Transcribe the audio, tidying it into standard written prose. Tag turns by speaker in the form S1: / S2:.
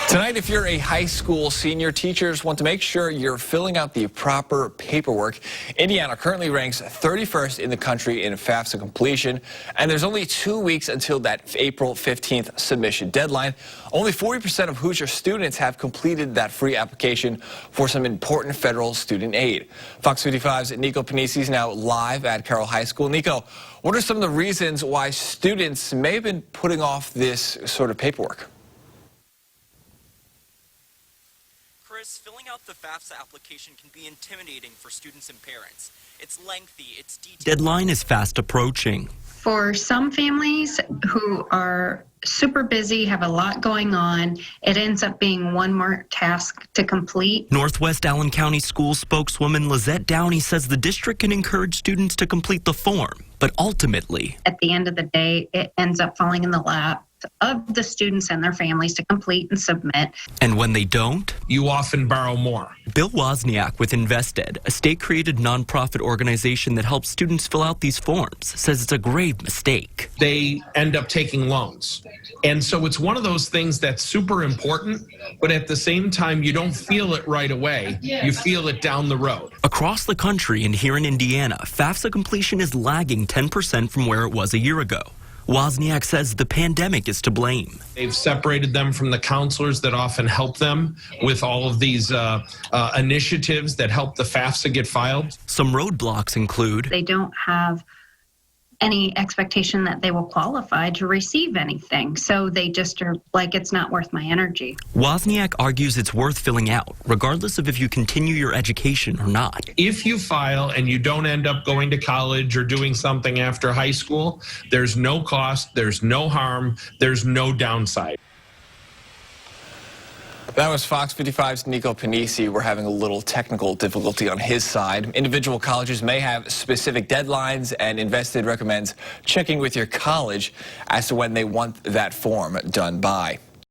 S1: Tonight, if you're a high school senior, teachers want to make sure you're filling out the proper paperwork. Indiana currently ranks 31st in the country in FAFSA completion, and there's only 2 weeks until that April 15th submission deadline. Only 40% of Hoosier students have completed that free application for some important federal student aid. Fox 55's Nico Panisi is now live at Carroll High School. Nico, what are some of the reasons why students may have been putting off this sort of paperwork?
S2: Filling out the FAFSA application can be intimidating for students and parents. It's lengthy, it's detailed.
S3: Deadline is fast approaching.
S4: For some families who are super busy, have a lot going on, it ends up being one more task to complete.
S3: Northwest Allen County School spokeswoman Lizette Downey says the district can encourage students to complete the form, but ultimately,
S4: at the end of the day, it ends up falling in the lap of the students and their families to complete and submit.
S3: And when they don't,
S5: you often borrow more.
S3: Bill Wozniak with Invested, a state-created nonprofit organization that helps students fill out these forms, says it's a grave mistake.
S5: They end up taking loans. And so it's one of those things that's super important, but at the same time, you don't feel it right away. You feel it down the road.
S3: Across the country and here in Indiana, FAFSA completion is lagging 10% from where it was a year ago. Wozniak says the pandemic is to blame.
S5: They've separated them from the counselors that often help them with all of these initiatives that help the FAFSA get filed.
S3: Some roadblocks include
S4: they don't have any expectation that they will qualify to receive anything. So they just are like, it's not worth my energy.
S3: Wozniak argues it's worth filling out, regardless of if you continue your education or not.
S5: If you file and you don't end up going to college or doing something after high school, there's no cost, there's no harm, there's no downside.
S1: That was Fox 55's Nico Panisi. We're having a little technical difficulty on his side. Individual colleges may have specific deadlines, and Invested recommends checking with your college as to when they want that form done by.